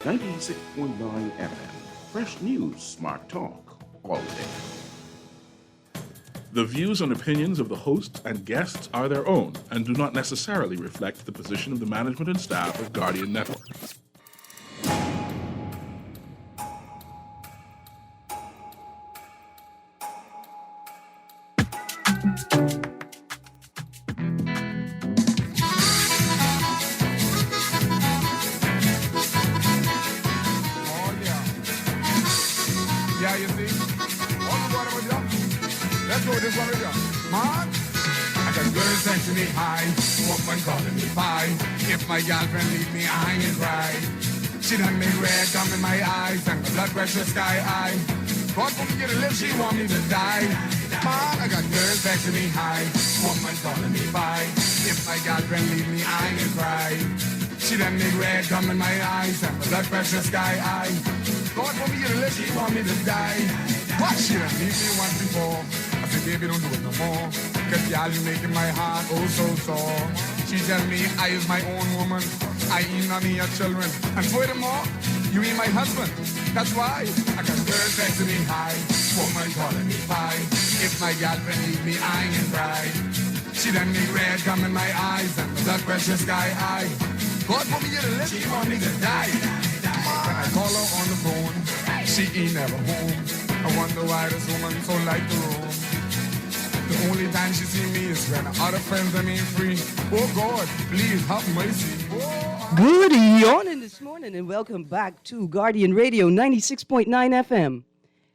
96.9 FM. Fresh news, smart talk, all day. The views and opinions of the hosts and guests are their own and do not necessarily reflect the position of the management and staff of Guardian Network. My girlfriend leave me hanging cry. She done make red gum in my eyes and my blood pressure sky high. God for me get a lift, she want me to die. Man, I got girls vexing me high. Woman calling me by. If my girlfriend leave me hanging cry. She done make red gum in my eyes and my blood pressure sky high. God for me get a lift, she want me to die. What? She done leave me once before. I said, baby, don't do it no more. Cause y'all, you making my heart oh so sore. She tell me I is my own woman. I ain't none of your children. And furthermore, you ain't my husband. That's why I got girls texting me high. Woman calling me pie. If my girlfriend leave me, I ain't cry. She done me red gum in my eyes and the blood pressure sky high. God put me in a list, she want me to die. When I call her on the phone, she ain't never home. I wonder why this woman so like the room. The only time she see me is when other friends are ain't free. Oh God, please have mercy. Oh. Good morning this morning and welcome back to Guardian Radio 96.9 FM.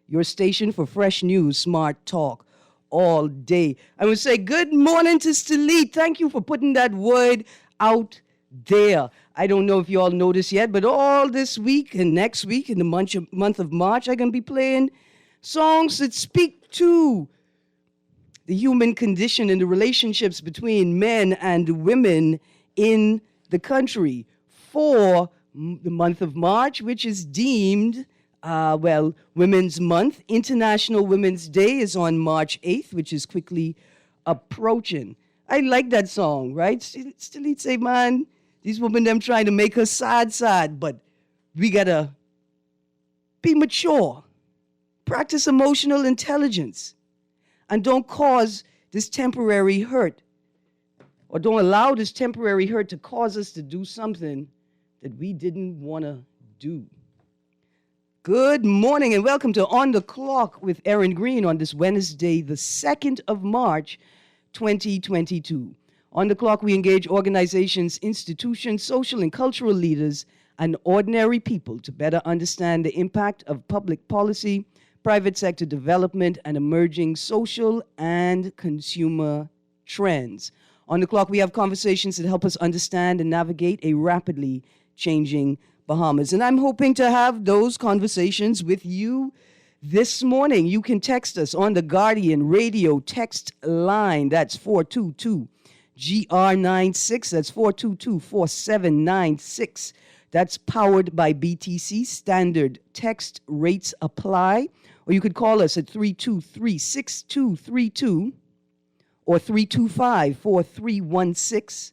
Your station for fresh news, smart talk all day. I would say good morning to Stalit. Thank you for putting that word out there. I don't know if you all noticed yet, but all this week and next week in the month of March, I'm going to be playing songs that speak to the human condition and the relationships between men and women in the country for the month of March, which is deemed, Women's Month. International Women's Day is on March 8th, which is quickly approaching. I like that song, right? Still say, man, these women, them trying to make her sad, but we gotta be mature, practice emotional intelligence, and don't cause this temporary hurt, or don't allow this temporary hurt to cause us to do something that we didn't want to do. Good morning and welcome to On the Clock with Erin Greene on this Wednesday, the 2nd of March, 2022. On the Clock, we engage organizations, institutions, social and cultural leaders, and ordinary people to better understand the impact of public policy, private sector development, and emerging social and consumer trends. On the Clock, we have conversations that help us understand and navigate a rapidly changing Bahamas. And I'm hoping to have those conversations with you this morning. You can text us on the Guardian Radio text line. That's 422-GR96. That's 422-4796. That's powered by BTC. Standard text rates apply. Or you could call us at 323-6232 or 325-4316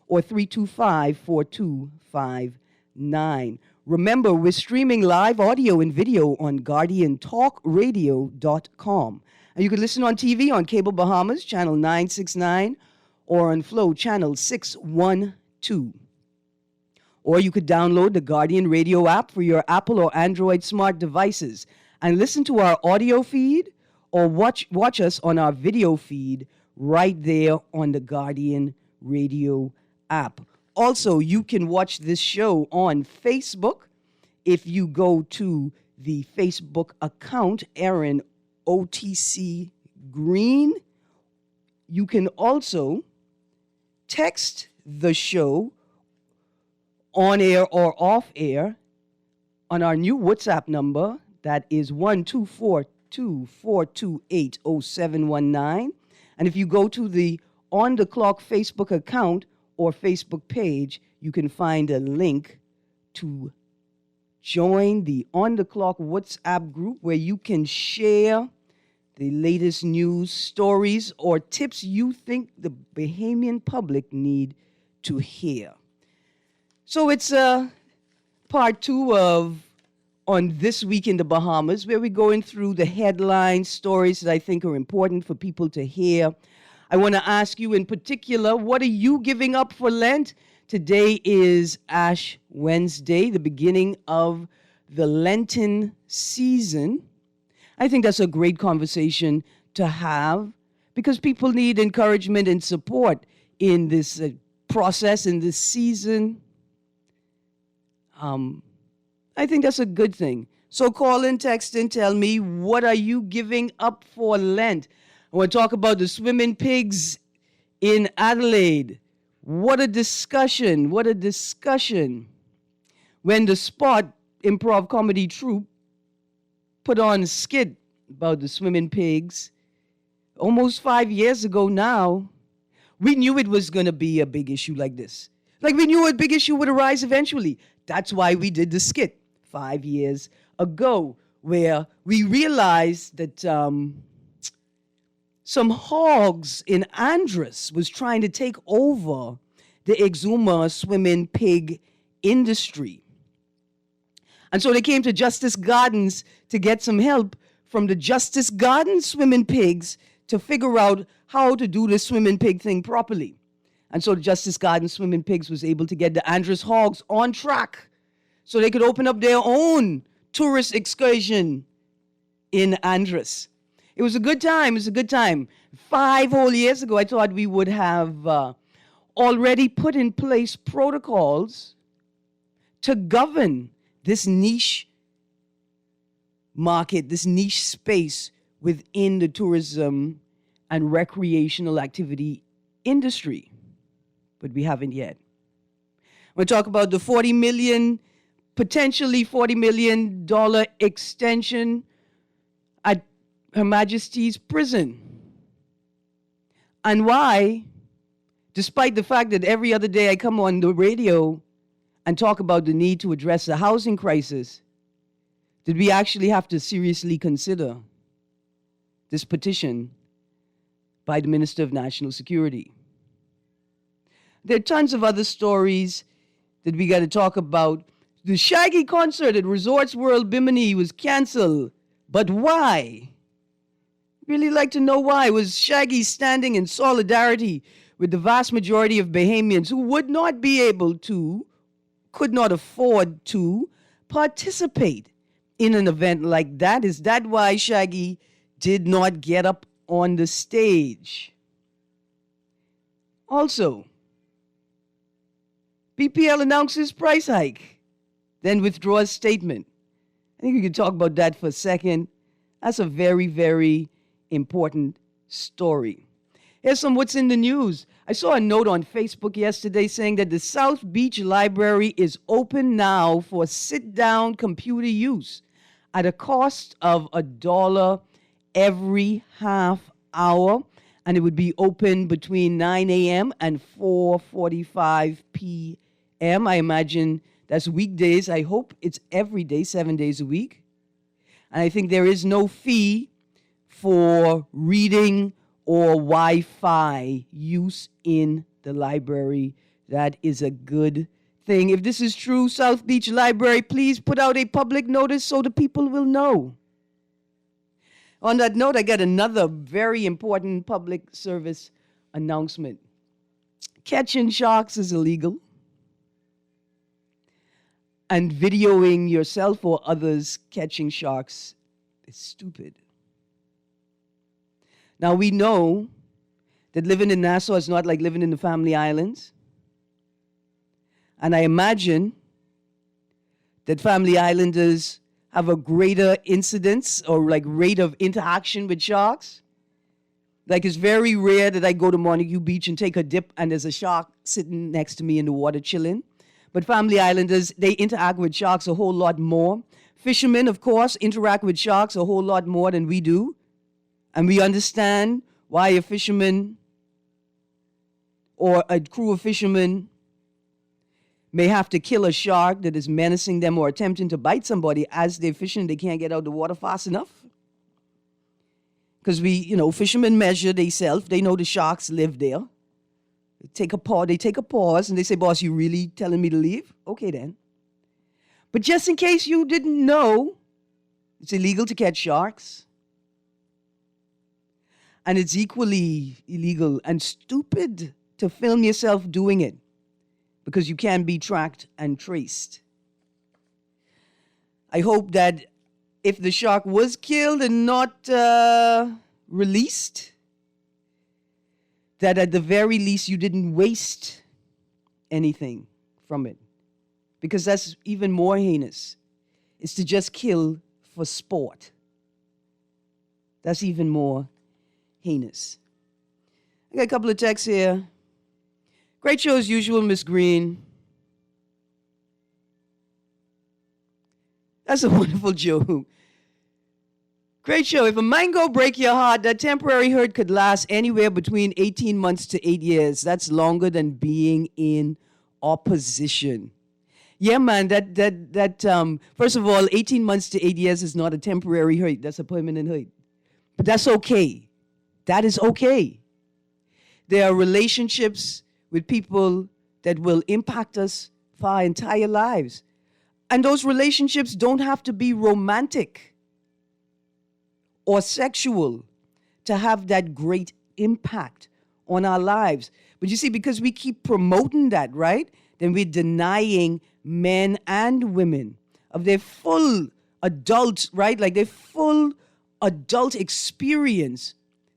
or 325-4259. Remember, we're streaming live audio and video on GuardianTalkRadio.com. And you can listen on TV on Cable Bahamas, channel 969, or on Flow, channel 612. Or you could download the Guardian Radio app for your Apple or Android smart devices and listen to our audio feed or watch us on our video feed right there on the Guardian Radio app. Also, you can watch this show on Facebook if you go to the Facebook account, Erin OTC Greene. You can also text the show on air or off air on our new WhatsApp number. That is 1-242-428-0719. And if you go to the On the Clock Facebook account or Facebook page, you can find a link to join the On the Clock WhatsApp group where you can share the latest news, stories, or tips you think the Bahamian public need to hear. So it's part two of On This Week in the Bahamas, where we're going through the headline stories that I think are important for people to hear. I want to ask you in particular, what are you giving up for Lent? Today is Ash Wednesday, the beginning of the Lenten season. I think that's a great conversation to have because people need encouragement and support in this process, in this season. I think that's a good thing. So call in, text in, tell me, what are you giving up for Lent? I want to talk about the swimming pigs in Adelaide. What a discussion. What a discussion. When the Spot improv comedy troupe put on a skit about the swimming pigs almost 5 years ago now, we knew it was going to be a big issue like this. Like we knew a big issue would arise eventually. That's why we did the skit 5 years ago, where we realized that some hogs in Andros was trying to take over the Exuma swimming pig industry. And so they came to Justice Gardens to get some help from the Justice Gardens swimming pigs to figure out how to do the swimming pig thing properly. And so the Justice Gardens swimming pigs was able to get the Andros hogs on track so they could open up their own tourist excursion in Andros. It was a good time. It was a good time. 5 whole years ago, I thought we would have already put in place protocols to govern this niche market, this niche space within the tourism and recreational activity industry. But we haven't yet. We'll talk about the potentially $40 million extension at Her Majesty's prison. And why, despite the fact that every other day I come on the radio and talk about the need to address the housing crisis, did we actually have to seriously consider this petition by the Minister of National Security? There are tons of other stories that we got to talk about. The Shaggy concert at Resorts World Bimini was canceled. But why? Really like to know why. Was Shaggy standing in solidarity with the vast majority of Bahamians who would not be able to, could not afford to participate in an event like that? Is that why Shaggy did not get up on the stage? Also, BPL announces price hike, then withdraws statement. I think we could talk about that for a second. That's a very, very important story. Here's some what's in the news. I saw a note on Facebook yesterday saying that the South Beach Library is open now for sit-down computer use at a cost of $1 every half hour, and it would be open between 9 a.m. and 4:45 p.m. I imagine that's weekdays. I hope it's every day, 7 days a week. And I think there is no fee for reading or Wi-Fi use in the library. That is a good thing. If this is true, South Beach Library, please put out a public notice so the people will know. On that note, I got another very important public service announcement. Catching sharks is illegal. And videoing yourself or others catching sharks is stupid. Now, we know that living in Nassau is not like living in the Family Islands. And I imagine that Family Islanders have a greater incidence or like rate of interaction with sharks. Like it's very rare that I go to Montague Beach and take a dip and there's a shark sitting next to me in the water chilling. But Family Islanders, they interact with sharks a whole lot more. Fishermen, of course, interact with sharks a whole lot more than we do. And we understand why a fisherman or a crew of fishermen may have to kill a shark that is menacing them or attempting to bite somebody as they're fishing. They can't get out of the water fast enough. Because fishermen measure themselves. They know the sharks live there. They take a pause and they say, boss, you really telling me to leave? Okay then. But just in case you didn't know, it's illegal to catch sharks. And it's equally illegal and stupid to film yourself doing it because you can be tracked and traced. I hope that if the shark was killed and not released, that at the very least you didn't waste anything from it. Because that's even more heinous. It's to just kill for sport. That's even more heinous. I got a couple of texts here. Great show as usual, Miss Greene. That's a wonderful joke. Great show. If a mango break your heart, that temporary hurt could last anywhere between 18 months to 8 years. That's longer than being in opposition. Yeah, man, first of all, 18 months to 8 years is not a temporary hurt. That's a permanent hurt. But that's okay. That is okay. There are relationships with people that will impact us for our entire lives. And those relationships don't have to be romantic or sexual to have that great impact on our lives. But you see, because we keep promoting that, right, then we're denying men and women of their full adult, right, like their full adult experience,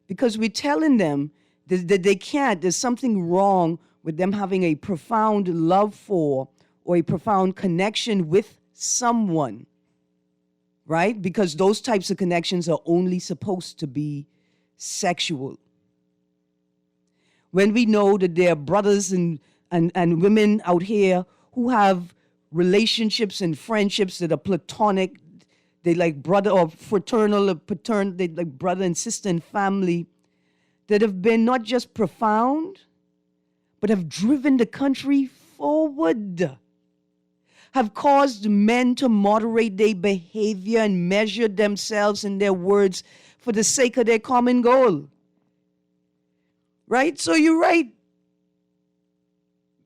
because we're telling them that they can't, there's something wrong with them having a profound love for or a profound connection with someone, right? Because those types of connections are only supposed to be sexual. When we know that there are brothers and women out here who have relationships and friendships that are platonic, they like brother or fraternal or paternal, they like brother and sister and family, that have been not just profound, but have driven the country forward, have caused men to moderate their behavior and measure themselves and their words for the sake of their common goal. Right? So you're right.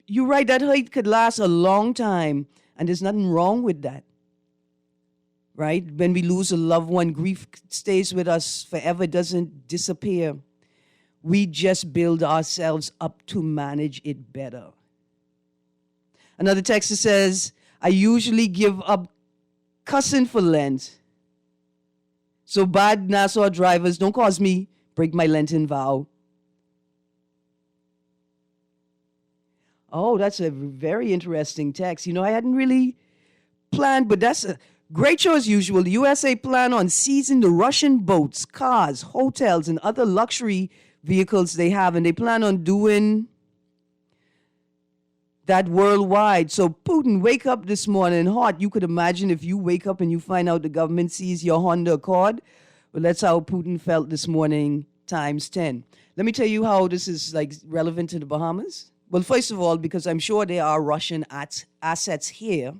You're right, that hate could last a long time, and there's nothing wrong with that. Right? When we lose a loved one, grief stays with us forever, it doesn't disappear. We just build ourselves up to manage it better. Another texter says, I usually give up cussing for Lent. So bad Nassau drivers, don't cause me break my Lenten vow. Oh, that's a very interesting text. You know, I hadn't really planned, but that's a great show as usual. The USA plan on seizing the Russian boats, cars, hotels, and other luxury vehicles they have, and they plan on doing that worldwide. So Putin, wake up this morning hot. You could imagine if you wake up and you find out the government sees your Honda Accord. Well, that's how Putin felt this morning times 10. Let me tell you how this is like relevant to the Bahamas. Well, first of all, because I'm sure there are Russian assets here,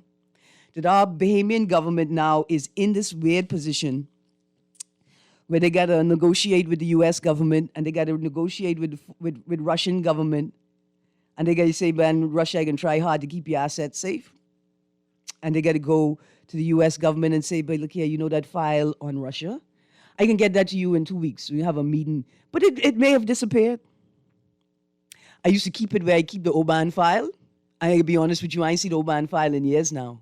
that our Bahamian government now is in this weird position where they got to negotiate with the U.S. government and they got to negotiate with Russian government. And they got to say, man, Russia can try hard to keep your assets safe. And they got to go to the U.S. government and say, but look here, you know that file on Russia? I can get that to you in 2 weeks. We have a meeting. But it may have disappeared. I used to keep it where I keep the Oban file. I'll be honest with you, I ain't seen the Oban file in years now.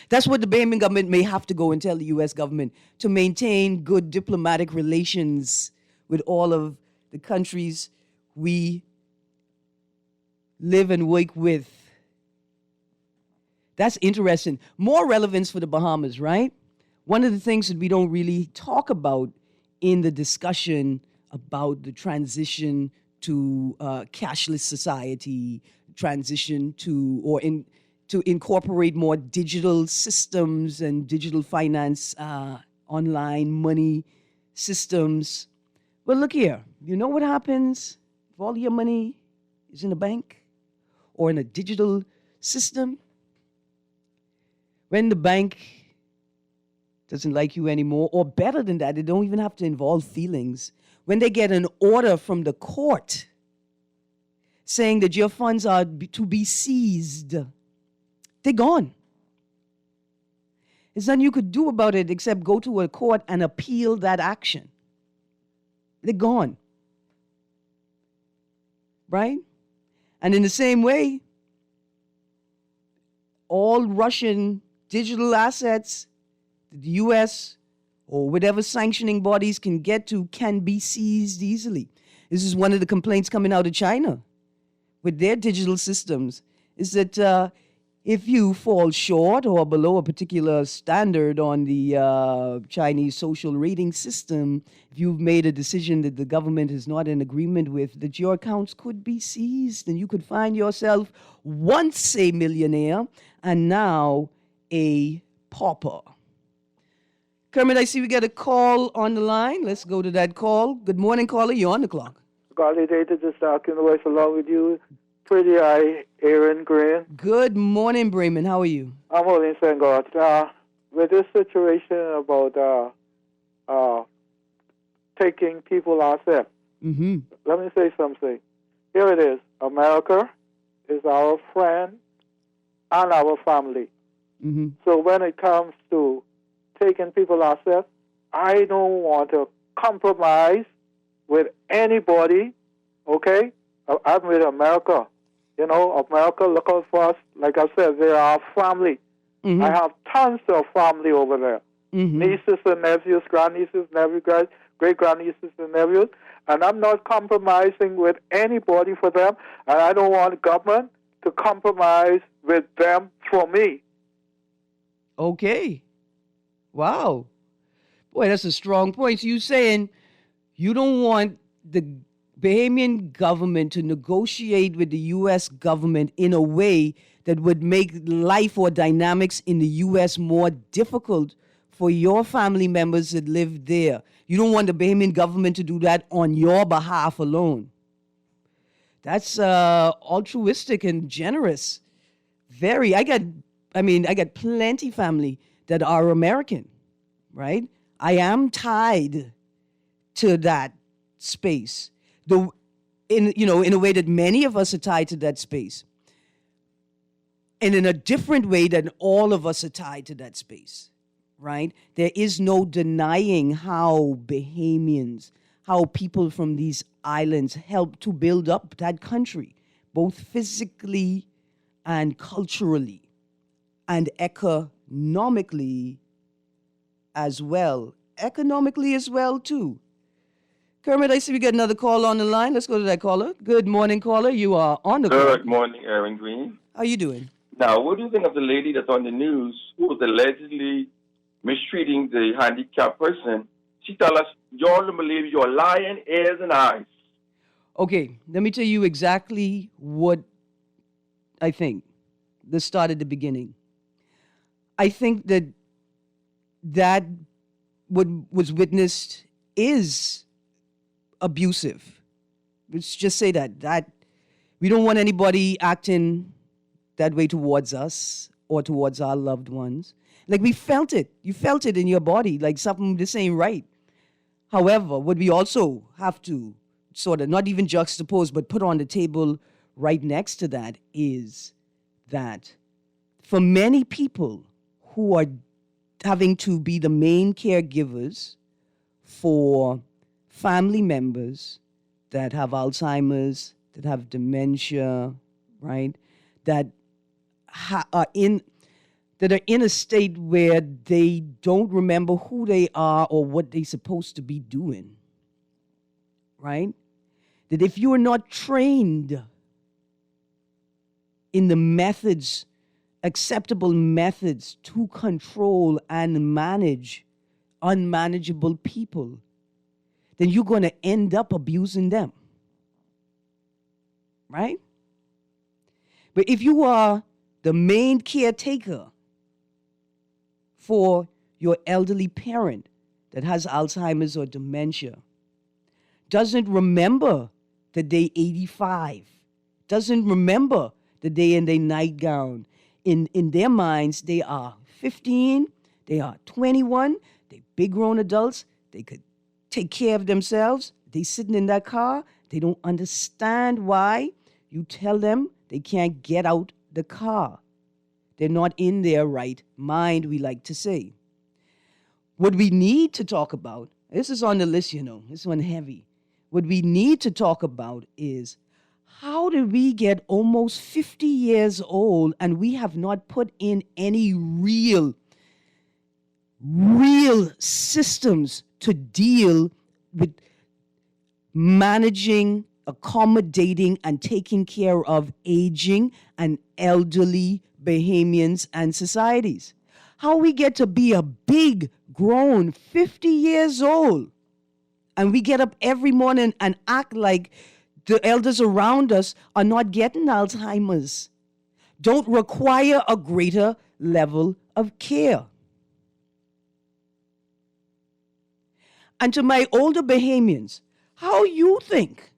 That's what the Bahamian government may have to go and tell the U.S. government to maintain good diplomatic relations with all of the countries we live and work with. That's interesting. More relevance for the Bahamas, right? One of the things that we don't really talk about in the discussion about the transition to cashless society, transition to incorporate more digital systems and digital finance, online money systems. Well, look here. You know what happens if all your money is in a bank or in a digital system? When the bank doesn't like you anymore, or better than that, they don't even have to involve feelings. When they get an order from the court saying that your funds are to be seized, they're gone. There's nothing you could do about it except go to a court and appeal that action. They're gone. Right? And in the same way, all Russian digital assets that the U.S. or whatever sanctioning bodies can get to can be seized easily. This is one of the complaints coming out of China with their digital systems, is that if you fall short or below a particular standard on the Chinese social rating system, if you've made a decision that the government is not in agreement with, that your accounts could be seized and you could find yourself once a millionaire and now a pauper. Kermit, I see we got a call on the line. Let's go to that call. Good morning, caller. You're on the clock. Godly day to just talking the voice along with you. Pretty eye, Erin, Greene. Good morning, Bremen. How are you? I'm only saying God. With this situation about taking people assets, let me say something. Here it is. America is our friend and our family. So when it comes to taking people assets, I don't want to compromise with anybody, okay? I'm with America. You know, America, look out for us. Like I said, they are our family. I have tons of family over there. Nieces and nephews, grandnieces, nephews, great-grandnieces and nephews. And I'm not compromising with anybody for them. And I don't want government to compromise with them for me. Okay. Wow. Boy, that's a strong point. So you're saying you don't want the Bahamian government to negotiate with the U.S. government in a way that would make life or dynamics in the U.S. more difficult for your family members that live there. You don't want the Bahamian government to do that on your behalf alone. That's altruistic and generous. Very. I got plenty family that are American, right? I am tied to that space. In a way that many of us are tied to that space. And in a different way than all of us are tied to that space, right? There is no denying how Bahamians, how people from these islands help to build up that country, both physically and culturally and economically as well. Economically as well, too. Kermit, I see we got another call on the line. Let's go to that caller. Good morning, caller. You are on the call. Good morning, Erin, Greene. How you doing? Now, what do you think of the lady that's on the news who was allegedly mistreating the handicapped person? She tell us, y'all don't believe you're lying ears and eyes. Okay, let me tell you exactly what I think. Let's start at the beginning. I think that what was witnessed is abusive. Let's just say that we don't want anybody acting that way towards us or towards our loved ones. Like we felt it. You felt it in your body, like something this ain't right. However, what we also have to sort of not even juxtapose, but put on the table right next to that is that for many people who are having to be the main caregivers for family members that have Alzheimer's, that have dementia, right? That are in a state where they don't remember who they are or what they're supposed to be doing, right? That if you are not trained in the methods, acceptable methods to control and manage unmanageable people, then you're going to end up abusing them, right? But if you are the main caretaker for your elderly parent that has Alzheimer's or dementia, doesn't remember the day 85, doesn't remember the day in their nightgown. In their minds, they are 15, they are 21, they're big grown adults, they could take care of themselves. They sitting in that car, they don't understand why you tell them they can't get out the car. They're not in their right mind, we like to say. What we need to talk about, this is on the list, this one heavy. What we need to talk about is, how did we get almost 50 years old and we have not put in any real systems to deal with managing, accommodating, and taking care of aging and elderly Bahamians and societies? How we get to be a big, grown, 50 years old, and we get up every morning and act like the elders around us are not getting Alzheimer's, don't require a greater level of care. And to my older Bahamians, how you think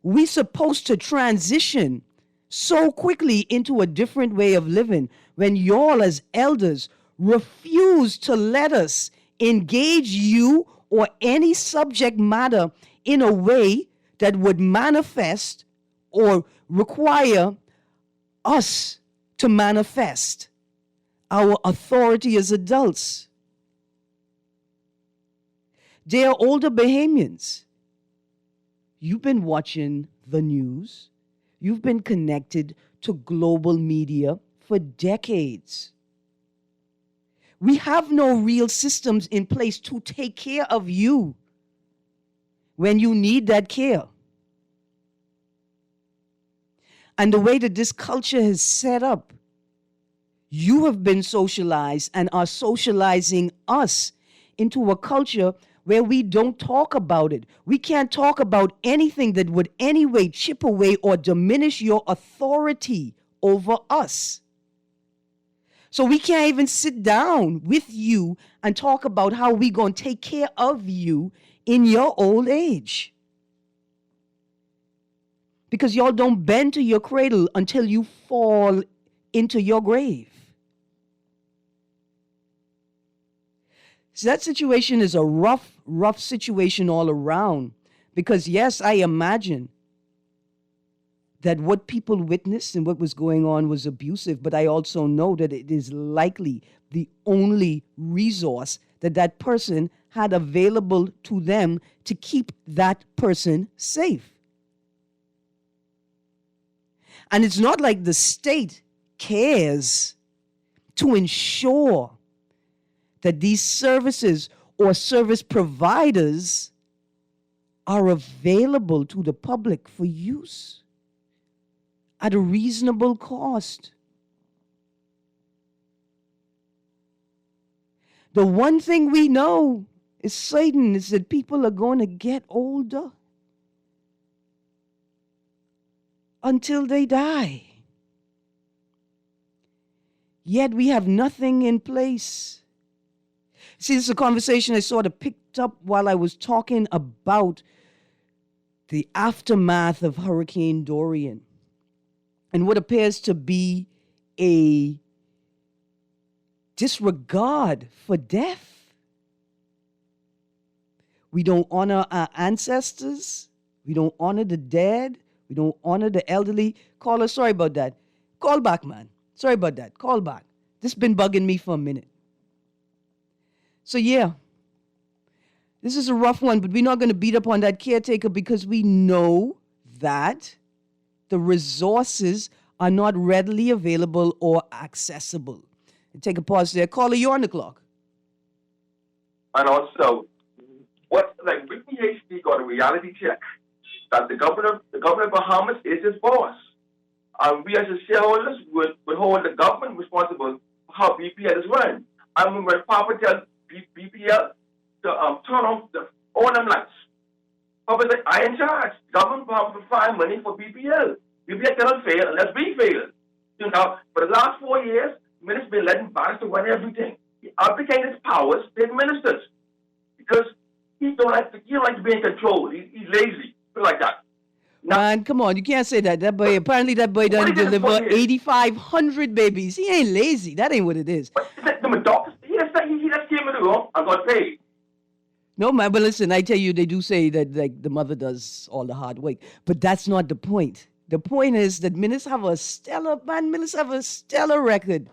we supposed to transition so quickly into a different way of living when y'all as elders refuse to let us engage you or any subject matter in a way that would manifest or require us to manifest our authority as adults. Dear older Bahamians, you've been watching the news. You've been connected to global media for decades. We have no real systems in place to take care of you when you need that care. And the way that this culture is set up, you have been socialized and are socializing us into a culture where we don't talk about it. We can't talk about anything that would anyway chip away or diminish your authority over us. So we can't even sit down with you and talk about how we're going to take care of you in your old age. Because y'all don't bend to your cradle until you fall into your grave. So that situation is a rough situation all around. Because yes, I imagine that what people witnessed and what was going on was abusive, but I also know that it is likely the only resource that that person had available to them to keep that person safe. And it's not like the state cares to ensure that these services or service providers are available to the public for use at a reasonable cost. The one thing we know is certain is that people are going to get older until they die. Yet we have nothing in place. See, this is a conversation I sort of picked up while I was talking about the aftermath of Hurricane Dorian and what appears to be a disregard for death. We don't honor our ancestors. We don't honor the dead. We don't honor the elderly. Caller, sorry about that. Call back, man. Sorry about that. Call back. This has been bugging me for a minute. So yeah, this is a rough one, but we're not going to beat up on that caretaker because we know that the resources are not readily available or accessible. Take a pause there. Caller, you're on the clock. And also, Whitney HD got a reality check that the governor of Bahamas is his boss. And we as shareholders would hold the government responsible for how BPL is run. And when Papa tells BPL to turn on all them lights, Papa said, I in charge. Government will find money for BPL. BPL cannot fail unless we fail. For the last 4 years, the minister's been letting banks to run everything. He abdicated his powers to the ministers because he don't like to be in control. He's lazy, feel like that. Now, man, come on, you can't say that. That boy done deliver 8,500 babies. He ain't lazy. That ain't what it is. But the doctors, he just came in the room and got paid. No, man, but listen, I tell you, they do say that like the mother does all the hard work. But that's not the point. The point is that Ministers have a stellar record.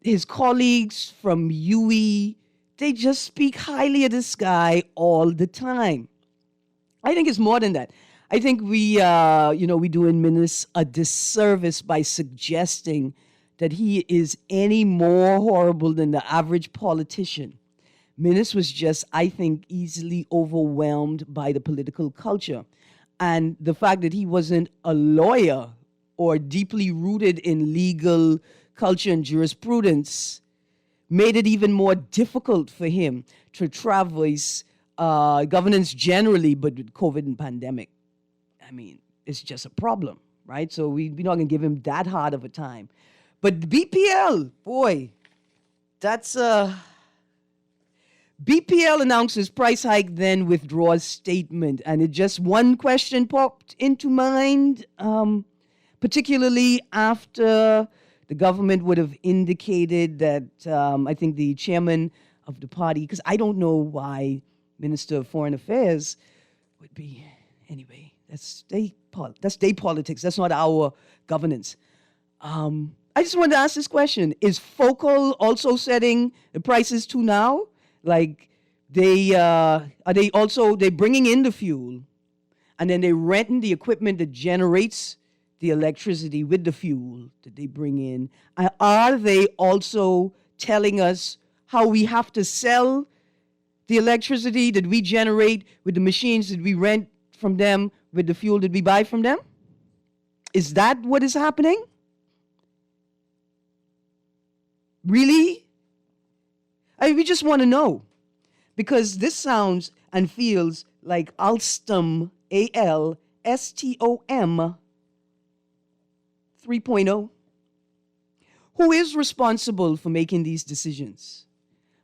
His colleagues from UE, they just speak highly of this guy all the time. I think it's more than that. I think we doing Minnis a disservice by suggesting that he is any more horrible than the average politician. Minnis was just, I think, easily overwhelmed by the political culture. And the fact that he wasn't a lawyer or deeply rooted in legal culture and jurisprudence made it even more difficult for him to traverse governance generally, but with COVID and pandemic. I mean, it's just a problem, right? So we're not going to give him that hard of a time. But BPL, boy, that's... BPL announces price hike, then withdraws statement. And it just one question popped into mind, particularly after the government would have indicated that I think the chairman of the party, because I don't know why Minister of Foreign Affairs would be, anyway, that's state politics. That's not our governance. I just wanted to ask this question. Is Focal also setting the prices too now? Like they bringing in the fuel and then they renting the equipment that generates the electricity with the fuel that they bring in? Are they also telling us how we have to sell the electricity that we generate with the machines that we rent from them with the fuel that we buy from them? Is that what is happening? Really? We just want to know, because this sounds and feels like Alstom, ALSTOM 3.0. Who is responsible for making these decisions,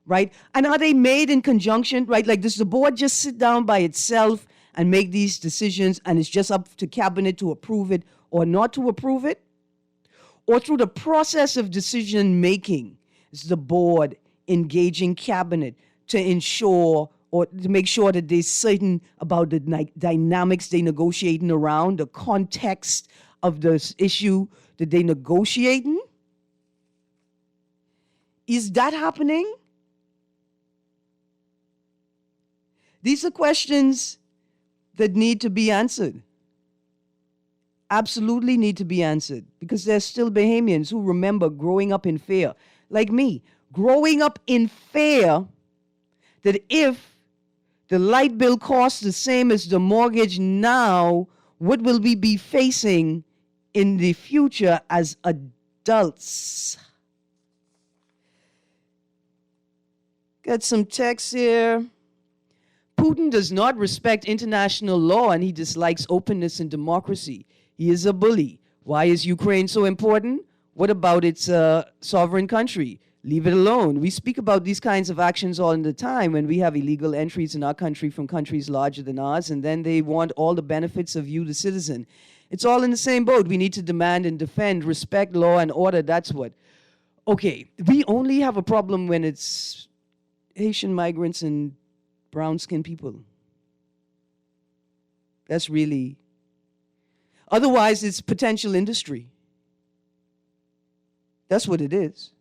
right? And are they made in conjunction, right? Like, does the board just sit down by itself and make these decisions and it's just up to cabinet to approve it or not to approve it? Or through the process of decision making, is the board engaging cabinet to ensure or to make sure that they're certain about the dynamics they're negotiating around, the context of this issue that they're negotiating? Is that happening? These are questions that need to be answered. Absolutely need to be answered, because there's still Bahamians who remember growing up in fear, like me, growing up in fear that if the light bill costs the same as the mortgage now, what will we be facing in the future as adults? Got some text here. Putin does not respect international law and he dislikes openness and democracy. He is a bully. Why is Ukraine so important? What about its sovereign country? Leave it alone. We speak about these kinds of actions all the time when we have illegal entries in our country from countries larger than ours, and then they want all the benefits of you, the citizen. It's all in the same boat. We need to demand and defend, respect law and order. That's what. Okay, we only have a problem when it's Haitian migrants and brown-skinned people. That's really... Otherwise, it's potential industry. That's what it is.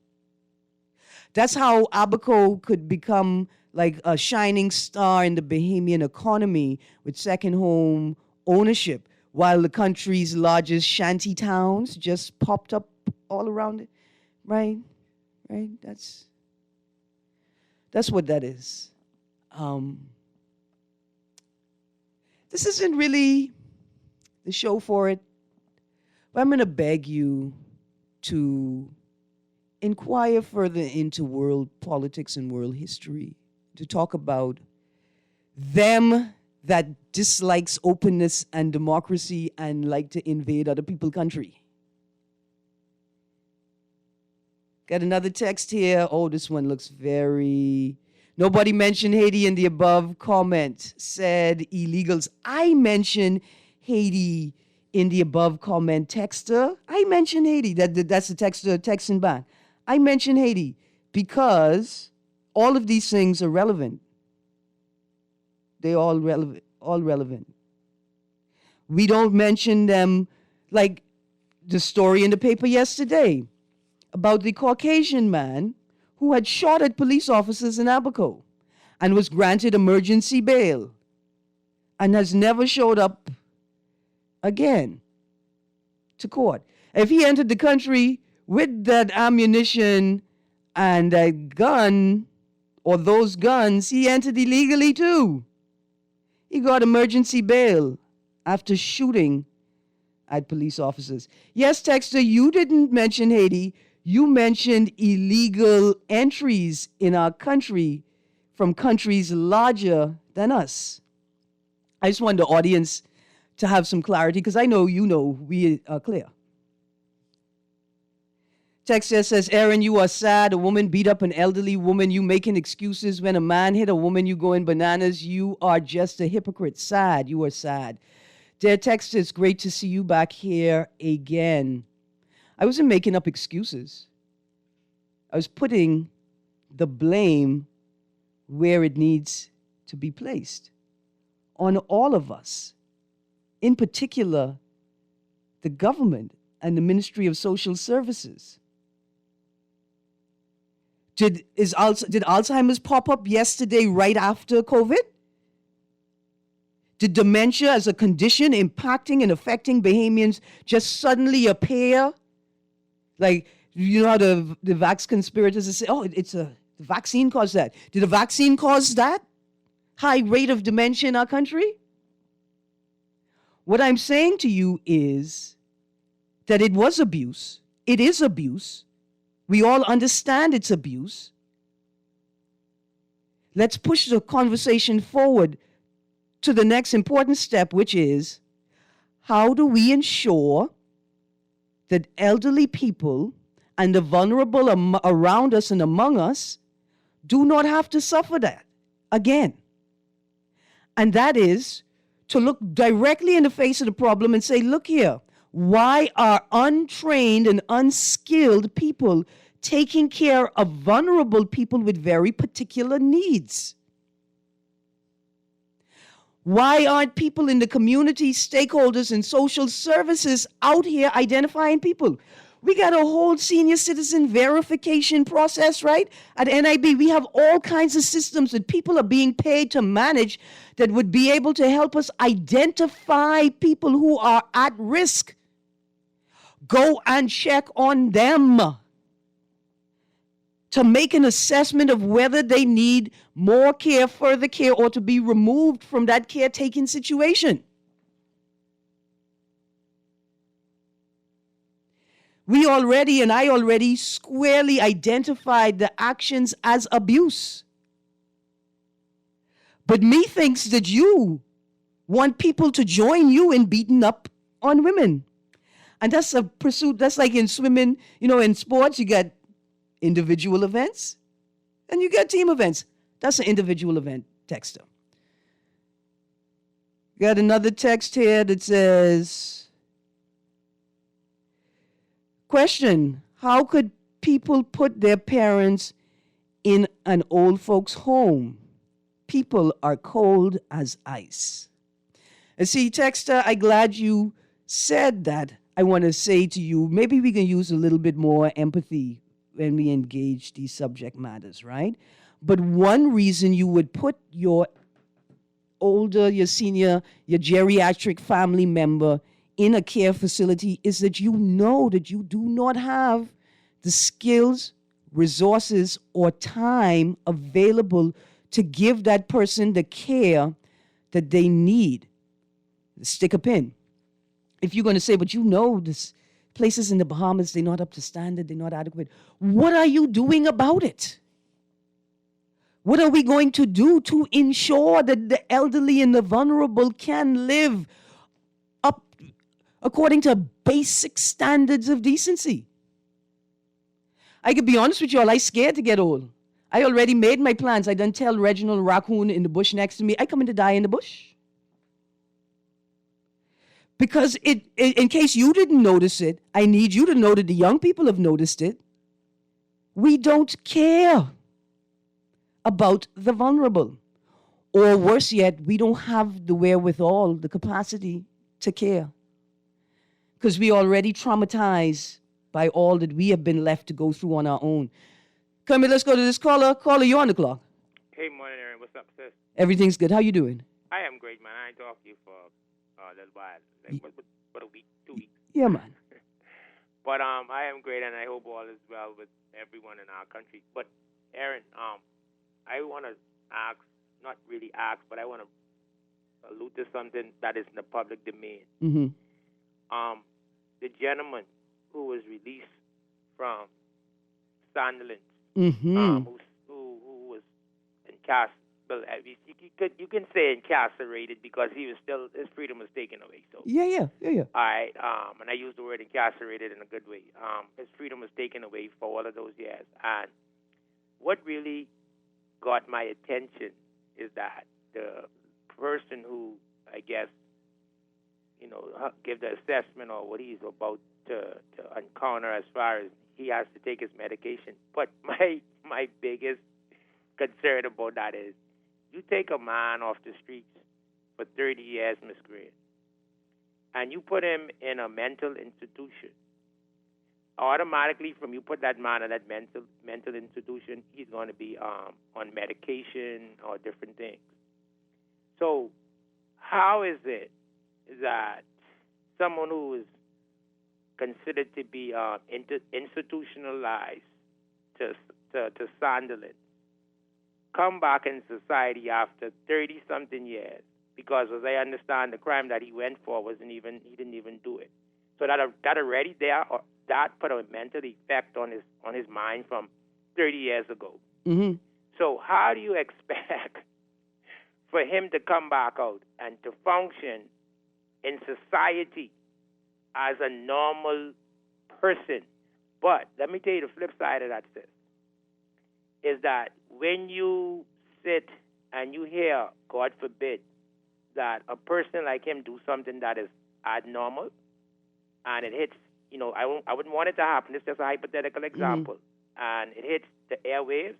That's how Abaco could become like a shining star in the Bahamian economy with second home ownership, while the country's largest shanty towns just popped up all around it. Right? Right? That's what that is. This isn't really the show for it, but I'm going to beg you to inquire further into world politics and world history, to talk about them that dislikes openness and democracy and like to invade other people's country. Got another text here. Oh, this one looks very... Nobody mentioned Haiti in the above comment. Said illegals. I mentioned Haiti in the above comment. Texter. I mentioned Haiti. That's the texter texting back. I mentioned Haiti because all of these things are relevant. They're all relevant. We don't mention them, like the story in the paper yesterday about the Caucasian man who had shot at police officers in Abaco and was granted emergency bail and has never showed up again to court. If he entered the country with that ammunition and that gun or those guns, he entered illegally too. He got emergency bail after shooting at police officers. Yes, Texter, you didn't mention Haiti. You mentioned illegal entries in our country from countries larger than us. I just want the audience to have some clarity because I know you know we are clear. Texter says, Erin, you are sad. A woman beat up an elderly woman. You making excuses. When a man hit a woman, you going bananas. You are just a hypocrite. Sad. You are sad. Dear Texter, it's great to see you back here again. I wasn't making up excuses. I was putting the blame where it needs to be placed, on all of us, in particular, the government and the Ministry of Social Services. Did Alzheimer's pop up yesterday right after COVID? Did dementia as a condition impacting and affecting Bahamians just suddenly appear? Like, you know how the vax conspirators say, oh, the vaccine caused that. Did the vaccine cause that high rate of dementia in our country? What I'm saying to you is that it was abuse. It is abuse. We all understand it's abuse. Let's push the conversation forward to the next important step, which is how do we ensure that elderly people and the vulnerable around us and among us do not have to suffer that again? And that is to look directly in the face of the problem and say, look here, why are untrained and unskilled people taking care of vulnerable people with very particular needs? Why aren't people in the community, stakeholders, and social services out here identifying people? We got a whole senior citizen verification process, right? At NIB, we have all kinds of systems that people are being paid to manage that would be able to help us identify people who are at risk. Go and check on them to make an assessment of whether they need more care, further care, or to be removed from that caretaking situation. I already squarely identified the actions as abuse. But me thinks that you want people to join you in beating up on women. And that's a pursuit, that's like in swimming, in sports, you got individual events and you got team events. That's an individual event, Texter. Got another text here that says, question, how could people put their parents in an old folks' home? People are cold as ice. And see, Texter, I'm glad you said that. I want to say to you, maybe we can use a little bit more empathy when we engage these subject matters, right? But one reason you would put your older, your senior, your geriatric family member in a care facility is that you know that you do not have the skills, resources, or time available to give that person the care that they need. Stick a pin. If you're going to say, but this places in the Bahamas, they're not up to standard, they're not adequate. What are you doing about it? What are we going to do to ensure that the elderly and the vulnerable can live up according to basic standards of decency? I could be honest with you all, I'm scared to get old. I already made my plans. I done tell Reginald Raccoon in the bush next to me, I coming to die in the bush. Because in case you didn't notice it, I need you to know that the young people have noticed it. We don't care about the vulnerable. Or worse yet, we don't have the wherewithal, the capacity to care. Because we already traumatized by all that we have been left to go through on our own. Come here, let's go to this caller. Caller, you on the clock. Hey, morning, Erin. What's up, sis? Everything's good. How you doing? I am great, man. I ain't talked to you for a little while. Like, what a week, 2 weeks. Yeah, man. But I am great, and I hope all is well with everyone in our country. But, Erin, I want to ask, not really ask, but I want to allude to something that is in the public domain. Mm-hmm. The gentleman who was released from Sunderland, Mm-hmm. who was incarcerated. Well, you can say incarcerated because his freedom was taken away. So Yeah. all right, and I use the word incarcerated in a good way. His freedom was taken away for all of those years, and what really got my attention is that the person who, I guess, give the assessment or what he's about to encounter as far as he has to take his medication. But my biggest concern about that is you take a man off the streets for 30 years, Miss Greene, and you put him in a mental institution. Automatically, from you put that man in that mental institution, he's going to be on medication or different things. So how is it that someone who is considered to be institutionalized to Sunderland come back in society after 30-something years? Because as I understand, the crime that he went for he didn't even do it. So that already there, or that put a mental effect on his mind from 30 years ago. Mm-hmm. So how do you expect for him to come back out and to function in society as a normal person? But let me tell you the flip side of that, sis, is that when you sit and you hear, God forbid, that a person like him do something that is abnormal and it hits, I wouldn't want it to happen. It's just a hypothetical example. And it hits the airwaves,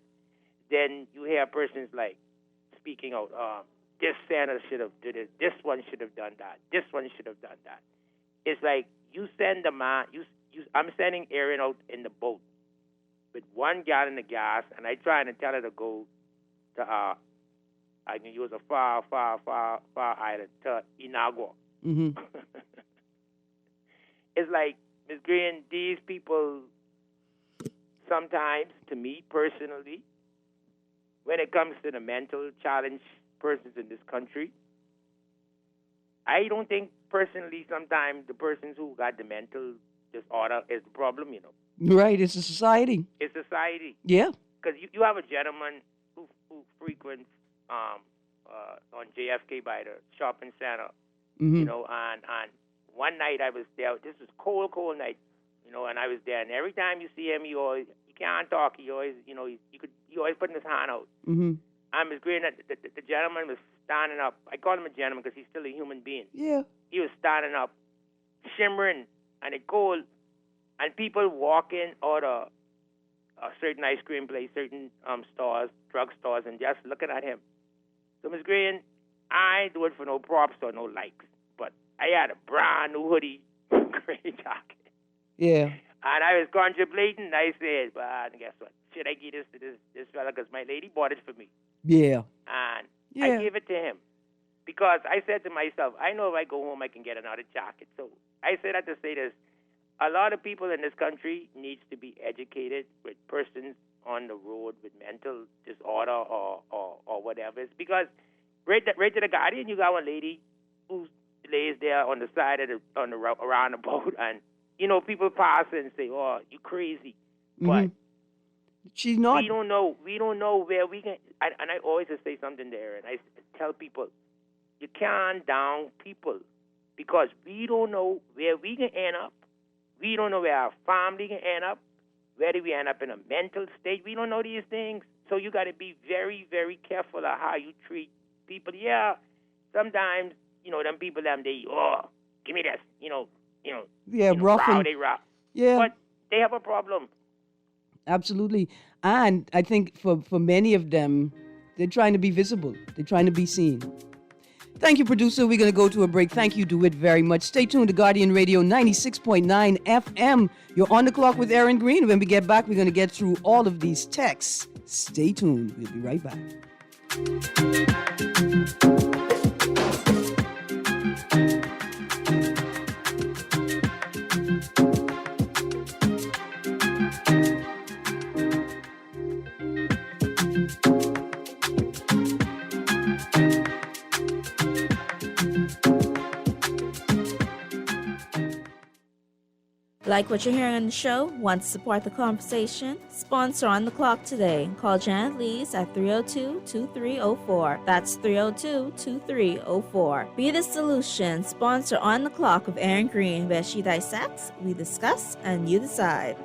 then you hear persons like speaking out, this senator should have did it, this one should have done that, this one should have done that. It's like you send a man, I'm sending Erin out in the boat with 1 gallon of gas, and I trying to tell her to go to, I can use a far island, to Inagua. Mm-hmm. It's like, Ms. Greene, these people, sometimes, to me personally, when it comes to the mental challenge persons in this country, I don't think personally sometimes the persons who got the mental disorder is the problem, Right, it's a society. It's society. Yeah. Because you have a gentleman who frequents on JFK by the shopping center, Mm-hmm. and one night I was there. This was cold night, and I was there. And every time you see him, he can't talk. He always, he always putting his hand out. Mm-hmm. I was agreeing that the gentleman was standing up. I call him a gentleman because he's still a human being. Yeah. He was standing up, shimmering, and it cold, and people walking out of a certain ice cream place, certain stores, drug stores, and just looking at him. So, Ms. Greene, I ain't do it for no props or no likes, but I had a brand new hoodie, gray jacket. Yeah. And I was contemplating, I said, but guess what? Should I give this to this fella? Because my lady bought it for me. Yeah. And Yeah. I gave it to him. Because I said to myself, I know if I go home, I can get another jacket. So I said that to say this. A lot of people in this country needs to be educated with persons on the road with mental disorder or whatever. It's because right to the Guardian, you got one lady who lays there on the side of around the boat, and people pass and say, "Oh, you crazy," but she's not. We don't know where we can. And I always say something there, and I tell people, you can't down people because we don't know where we can end up. We don't know where our family can end up. Where do we end up in a mental state? We don't know these things. So you got to be very, very careful of how you treat people. Yeah, sometimes, them people, they, give me this, Yeah, rough. They rough. Yeah. But they have a problem. Absolutely. And I think for many of them, they're trying to be visible. They're trying to be seen. Thank you, producer. We're going to go to a break. Thank you, DeWitt, very much. Stay tuned to Guardian Radio 96.9 FM. You're on the clock with Erin Greene. When we get back, we're going to get through all of these texts. Stay tuned. We'll be right back. Like what you're hearing on the show? Want to support the conversation? Sponsor On the Clock today. Call Janet Lees at 302-2304. That's 302-2304. Be the solution. Sponsor On the Clock with Erin Greene, where she dissects, we discuss, and you decide.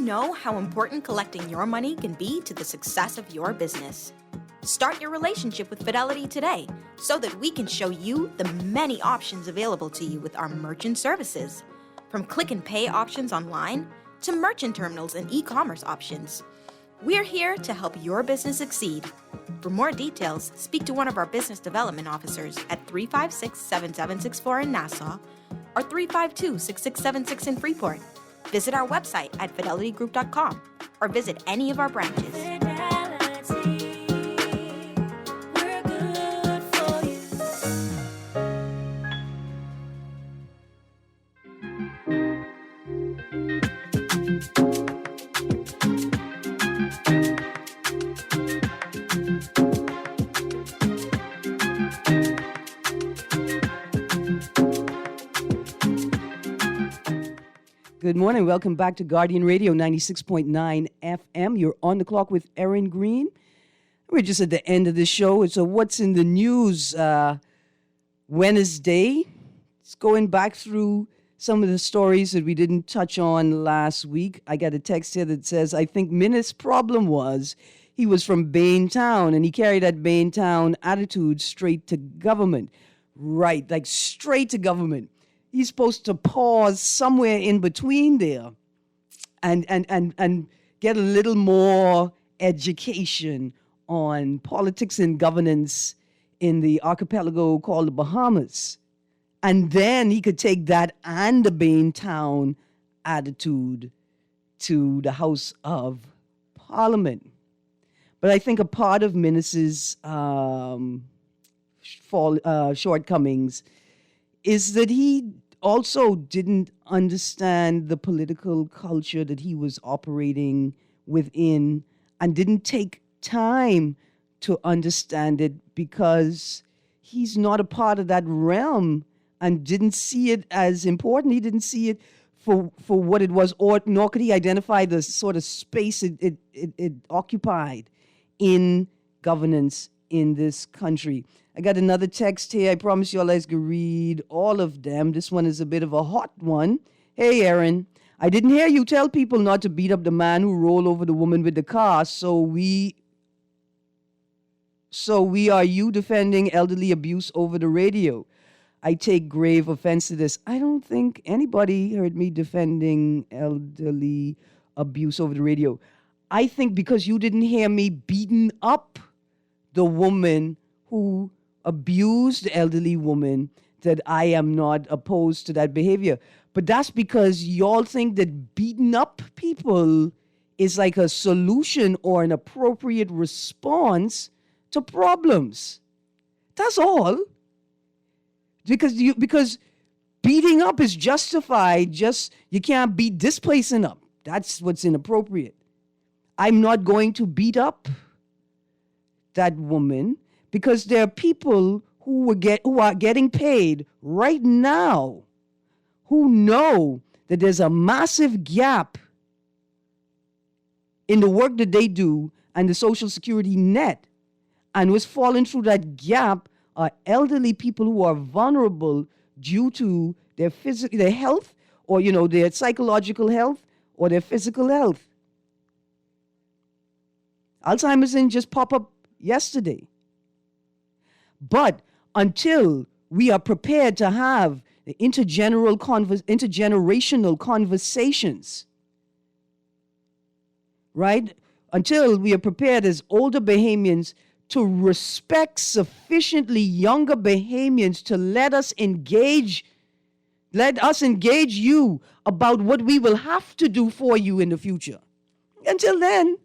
Know how important collecting your money can be to the success of your business. Start your relationship with Fidelity today so that we can show you the many options available to you with our merchant services. From click and pay options online to merchant terminals and e-commerce options. We're here to help your business succeed. For more details, speak to one of our business development officers at 356-7764 in Nassau or 352-6676 in Freeport. Visit our website at fidelitygroup.com or visit any of our branches. We're good for you. Good morning. Welcome back to Guardian Radio 96.9 FM. You're on the clock with Erin Greene. We're just at the end of the show. It's a What's in the News Wednesday. It's going back through some of the stories that we didn't touch on last week. I got a text here that says, I think Minnis' problem was he was from Baintown and he carried that Baintown attitude straight to government. Right, like straight to government. He's supposed to pause somewhere in between there and get a little more education on politics and governance in the archipelago called the Bahamas. And then he could take that and the Baintown attitude to the House of Parliament. But I think a part of Minnis's shortcomings is that he also didn't understand the political culture that he was operating within and didn't take time to understand it because he's not a part of that realm and didn't see it as important. He didn't see it for what it was, or nor could he identify the sort of space it occupied in governance in this country. I got another text here. I promise you all I can read all of them. This one is a bit of a hot one. Hey, Erin, I didn't hear you tell people not to beat up the man who rolled over the woman with the car. So we are you defending elderly abuse over the radio? I take grave offense to this. I don't think anybody heard me defending elderly abuse over the radio. I think because you didn't hear me beating up the woman who abused the elderly woman, that I am not opposed to that behavior. But that's because y'all think that beating up people is like a solution or an appropriate response to problems. That's all. Because beating up is justified, just you can't beat this person up. That's what's inappropriate. I'm not going to beat up that woman because there are people who are getting paid right now who know that there's a massive gap in the work that they do and the Social Security net. And what's falling through that gap are elderly people who are vulnerable due to their health, or their psychological health or their physical health. Alzheimer's didn't just pop up yesterday. But until we are prepared to have the intergenerational conversations, right? Until we are prepared as older Bahamians to respect sufficiently younger Bahamians to let us engage you about what we will have to do for you in the future. Until then,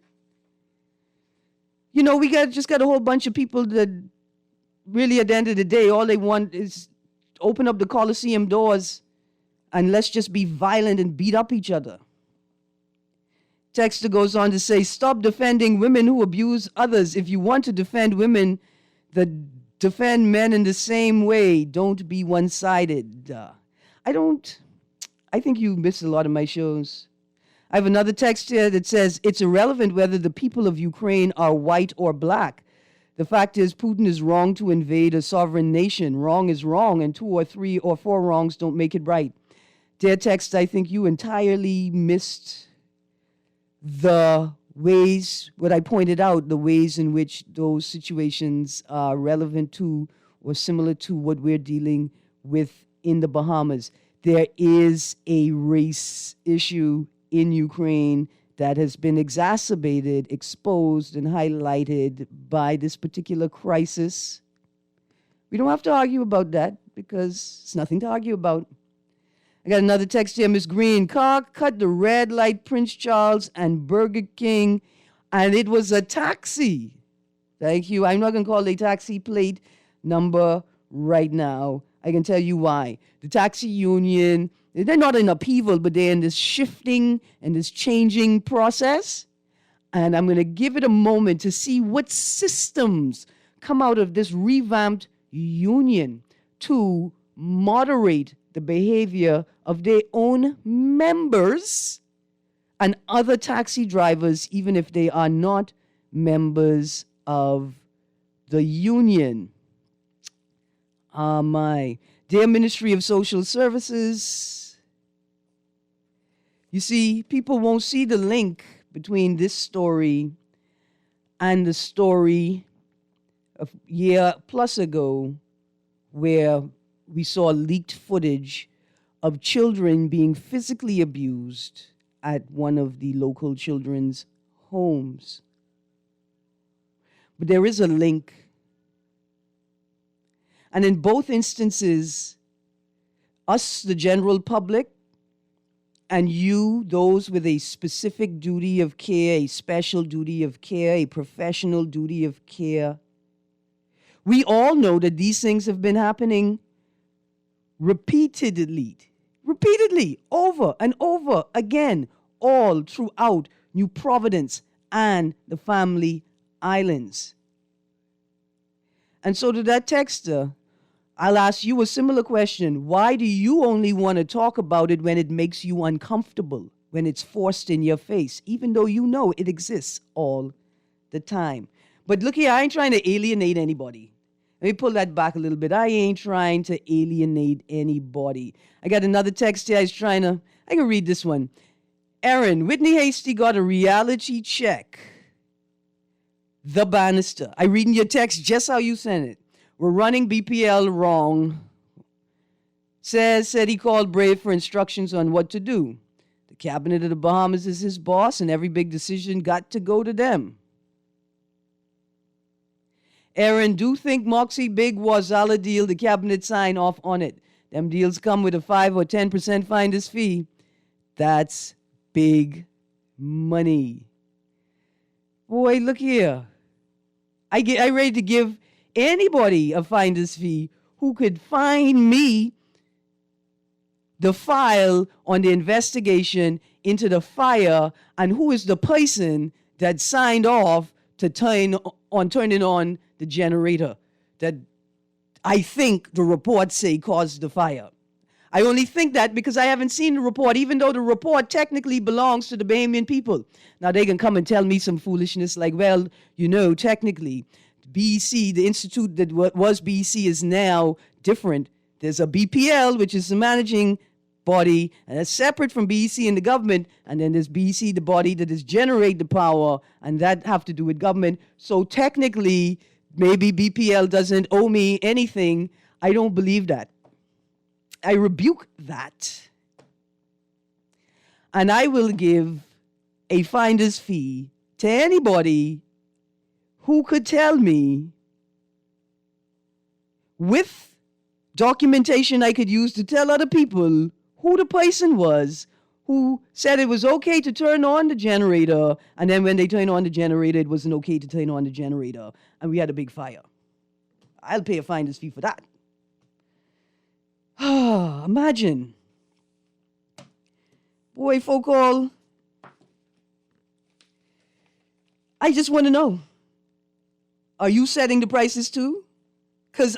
we just got a whole bunch of people that really at the end of the day, all they want is open up the Coliseum doors and let's just be violent and beat up each other. Texter goes on to say, stop defending women who abuse others. If you want to defend women that defend men in the same way, don't be one-sided. I think you missed a lot of my shows. I have another text here that says, it's irrelevant whether the people of Ukraine are white or black. The fact is, Putin is wrong to invade a sovereign nation. Wrong is wrong, and 2 or 3 or 4 wrongs don't make it right. Dear text, I think you entirely missed the ways, what I pointed out, the ways in which those situations are relevant to or similar to what we're dealing with in the Bahamas. There is a race issue in Ukraine that has been exacerbated, exposed, and highlighted by this particular crisis. We don't have to argue about that because it's nothing to argue about. I got another text here, Miss Greene. Car cut the red light, Prince Charles and Burger King, and it was a taxi. Thank you. I'm not going to call a taxi plate number right now. I can tell you why. The taxi union, they're not in upheaval, but they're in this shifting and this changing process. And I'm going to give it a moment to see what systems come out of this revamped union to moderate the behavior of their own members and other taxi drivers, even if they are not members of the union. My dear Ministry of Social Services, you see, people won't see the link between this story and the story of a year plus ago where we saw leaked footage of children being physically abused at one of the local children's homes. But there is a link. And in both instances, us, the general public, and you, those with a specific duty of care, a special duty of care, a professional duty of care, we all know that these things have been happening repeatedly, over and over again, all throughout New Providence and the Family Islands. And so to that texter, I'll ask you a similar question. Why do you only want to talk about it when it makes you uncomfortable, when it's forced in your face, even though you know it exists all the time? But look here, I ain't trying to alienate anybody. Let me pull that back a little bit. I ain't trying to alienate anybody. I got another text here. I can read this one. Erin, Whitney Hasty got a reality check. The Bannister. I read in your text just how you sent it. We're running BPL wrong. Said he called Brave for instructions on what to do. The cabinet of the Bahamas is his boss, and every big decision got to go to them. Erin, do think Moxie Big Wazala deal, the cabinet sign off on it. Them deals come with a 5 or 10% finder's fee. That's big money. Boy, look here. I ready to give anybody a finder's fee who could find me the file on the investigation into the fire and who is the person that signed off to turning on the generator that I think the reports say caused the fire. I only think that because I haven't seen the report, even though the report technically belongs to the Bahamian people. Now, they can come and tell me some foolishness like, well, technically, BEC, the institute that was BEC, is now different. There's a BPL, which is the managing body, and that's separate from BEC and the government, and then there's BEC, the body that is generate the power, and that have to do with government. So technically, maybe BPL doesn't owe me anything. I don't believe that. I rebuke that. And I will give a finder's fee to anybody who could tell me with documentation I could use to tell other people who the person was who said it was okay to turn on the generator, and then when they turned on the generator, it wasn't okay to turn on the generator, and we had a big fire. I'll pay a finder's fee for that. Imagine. Boy, folk all, I just want to know, are you setting the prices too? Because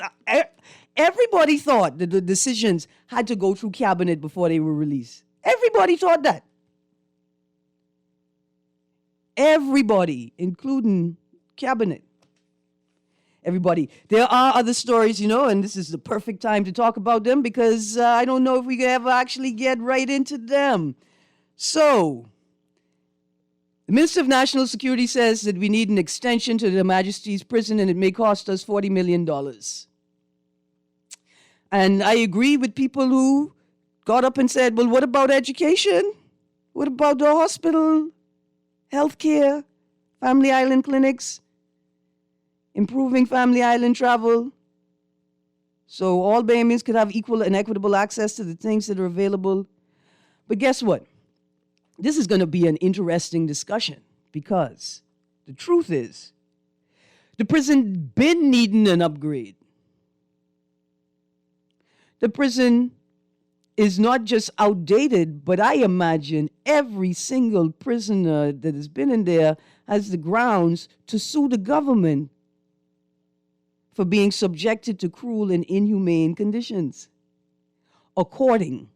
everybody thought that the decisions had to go through cabinet before they were released. Everybody thought that. Everybody, including cabinet. Everybody. There are other stories, and this is the perfect time to talk about them because I don't know if we can ever actually get right into them. So, the Minister of National Security says that we need an extension to the Majesty's prison and it may cost us $40 million. And I agree with people who got up and said, well, what about education? What about the hospital, healthcare, family island clinics, improving family island travel? So all Bahamians could have equal and equitable access to the things that are available. But guess what? This is going to be an interesting discussion because the truth is the prison been needing an upgrade. The prison is not just outdated, but I imagine every single prisoner that has been in there has the grounds to sue the government for being subjected to cruel and inhumane conditions, according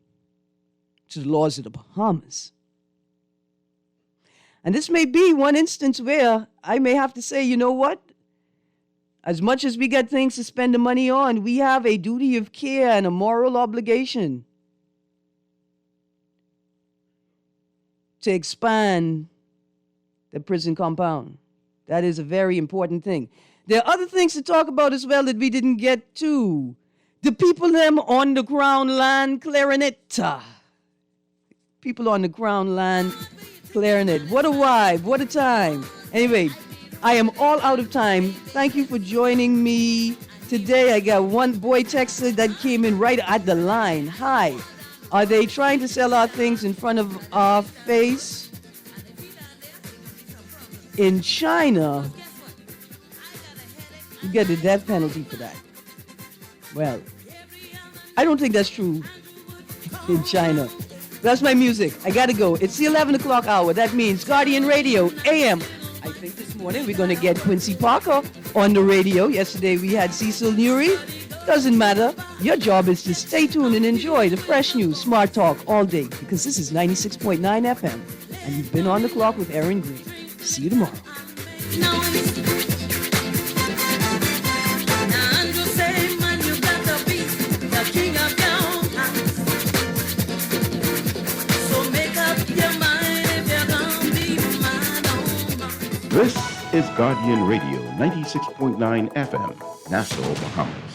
to the laws of the Bahamas. And this may be one instance where I may have to say, you know what? As much as we get things to spend the money on, we have a duty of care and a moral obligation to expand the prison compound. That is a very important thing. There are other things to talk about as well that we didn't get to. The people them on the crown land clearing it. People on the crown land clearing it. What a vibe. What a time. Anyway, I am all out of time. Thank you for joining me today. I got one boy texter that came in right at the line. Hi. Are they trying to sell our things in front of our face? In China, you get the death penalty for that. Well, I don't think that's true in China. That's my music. I gotta go. It's the 11 o'clock hour. That means Guardian Radio, AM. I think this morning we're gonna get Quincy Parker on the radio. Yesterday we had Cecil Nuri. Doesn't matter. Your job is to stay tuned and enjoy the fresh news, smart talk all day because this is 96.9 FM and you've been on the clock with Erin Greene. See you tomorrow. This is Guardian Radio, 96.9 FM, Nassau, Bahamas.